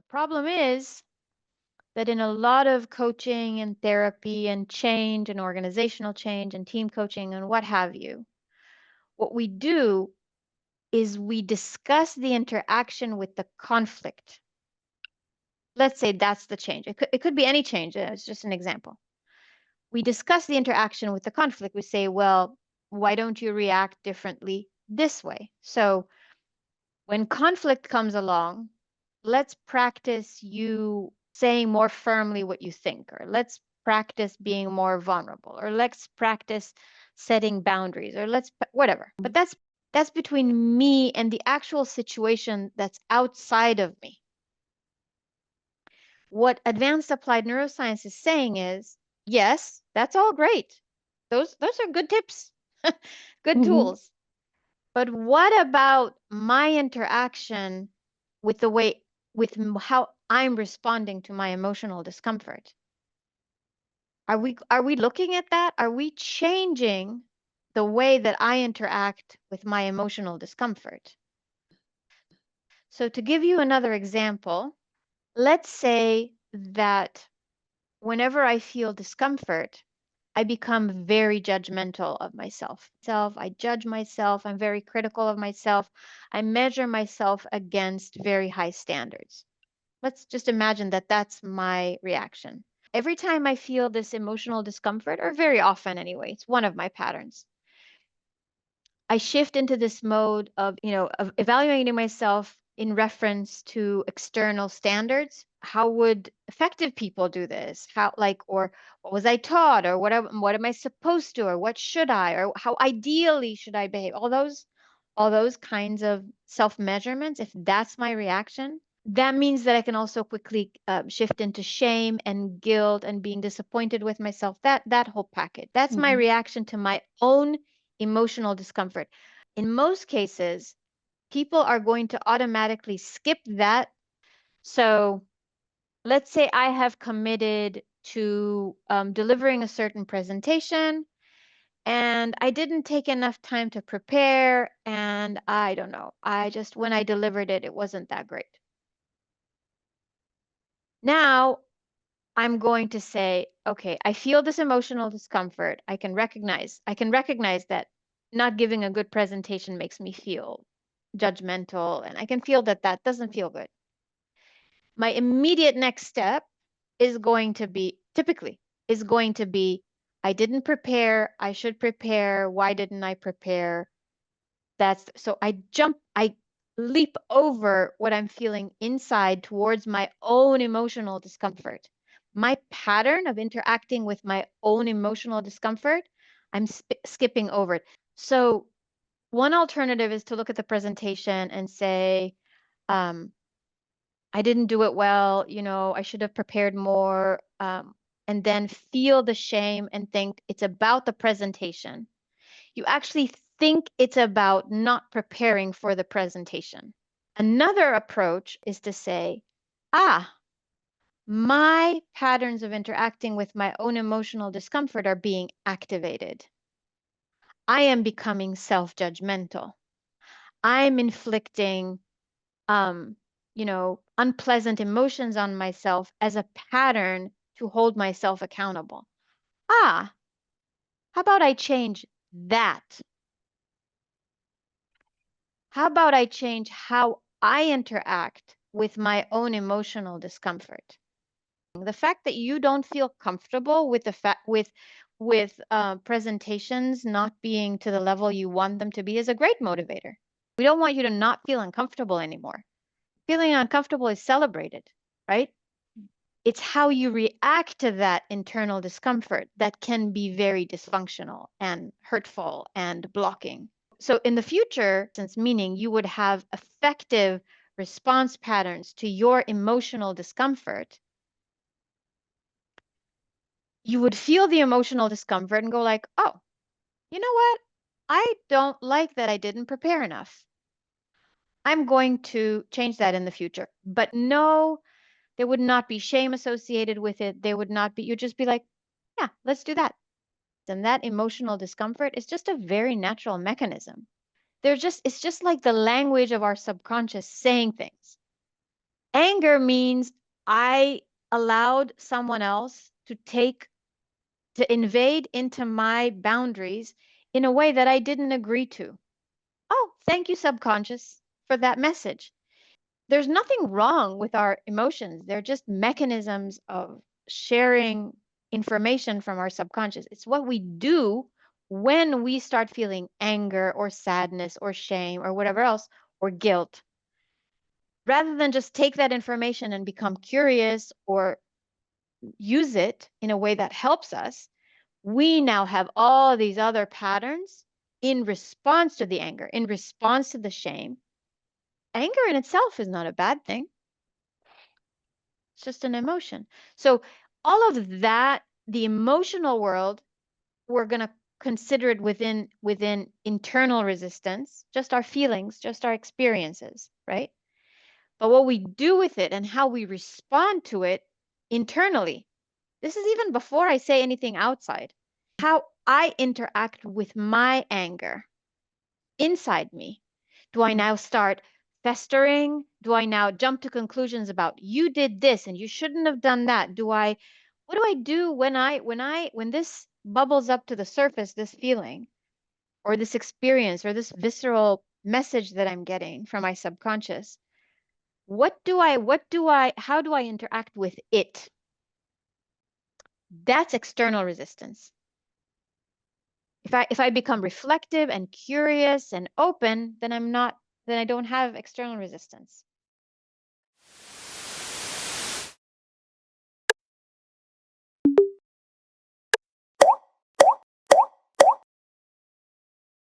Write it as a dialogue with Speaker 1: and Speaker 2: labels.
Speaker 1: Problem is that in a lot of coaching and therapy and change and organizational change and team coaching and what have you, what we do is we discuss the interaction with the conflict. Let's say that's the change. It could be any change. It's just an example. We discuss the interaction with the conflict. We say, well, why don't you react differently this way? So when conflict comes along, let's practice you saying more firmly what you think, or let's practice being more vulnerable, or let's practice setting boundaries, or let's whatever. But that's between me and the actual situation that's outside of me. What advanced applied neuroscience is saying is, yes, that's all great. Those are good tips, good tools. But what about my interaction with the way, with how I'm responding to my emotional discomfort? Are we looking at that? Are we changing the way that I interact with my emotional discomfort? So to give you another example, let's say that whenever I feel discomfort, I become very judgmental of myself. I judge myself. I'm very critical of myself. I measure myself against very high standards. Let's just imagine that that's my reaction. Every time I feel this emotional discomfort, or very often anyway, it's one of my patterns, I shift into this mode of, of evaluating myself in reference to external standards. How would effective people do this? How, like, or what was I taught, or what am I supposed to, or what should I, or how ideally should I behave? All those kinds of self-measurements. If that's my reaction, that means that I can also quickly shift into shame and guilt and being disappointed with myself. That whole packet. That's my reaction to my own emotional discomfort. In most cases, people are going to automatically skip that. So let's say I have committed to delivering a certain presentation and I didn't take enough time to prepare, and I don't know, when I delivered it, it wasn't that great. Now I'm going to say, okay, I feel this emotional discomfort. I can recognize that not giving a good presentation makes me feel judgmental, and I can feel that doesn't feel good. My immediate next step is going to be, I didn't prepare, I should prepare, why didn't I prepare? So I leap over what I'm feeling inside towards my own emotional discomfort. My pattern of interacting with my own emotional discomfort, I'm skipping over it. So one alternative is to look at the presentation and say, I didn't do it well, I should have prepared more, and then feel the shame and think it's about the presentation. You actually think it's about not preparing for the presentation. Another approach is to say, my patterns of interacting with my own emotional discomfort are being activated. I am becoming self-judgmental. I'm inflicting, unpleasant emotions on myself as a pattern to hold myself accountable. How about I change that? How about I change how I interact with my own emotional discomfort? The fact that you don't feel comfortable with presentations not being to the level you want them to be is a great motivator. We don't want you to not feel uncomfortable anymore. Feeling uncomfortable is celebrated, right? It's how you react to that internal discomfort that can be very dysfunctional and hurtful and blocking. So in the future, since meaning you would have effective response patterns to your emotional discomfort, you would feel the emotional discomfort and go like, oh, you know what? I don't like that I didn't prepare enough. I'm going to change that in the future. But no, there would not be shame associated with it. There would not be, you'd just be like, yeah, let's do that. And that emotional discomfort is just a very natural mechanism. It's just like the language of our subconscious saying things. Anger means I allowed someone else to invade into my boundaries in a way that I didn't agree to. Oh, thank you, subconscious, for that message. There's nothing wrong with our emotions. They're just mechanisms of sharing information from our subconscious. It's what we do when we start feeling anger or sadness or shame or whatever else, or guilt. Rather than just take that information and become curious or use it in a way that helps us, we now have all these other patterns in response to the anger, in response to the shame. Anger in itself is not a bad thing. It's just an emotion. So all of that, the emotional world, we're going to consider it within internal resistance, just our feelings, just our experiences, right? But what we do with it and how we respond to it internally, this is even before I say anything outside, how I interact with my anger inside me. Do I now start festering? Do I now jump to conclusions about you did this and you shouldn't have done that? What do I do when this bubbles up to the surface, this feeling or this experience or this visceral message that I'm getting from my subconscious? How do I interact with it? That's external resistance. If I become reflective and curious and open, then I don't have external resistance.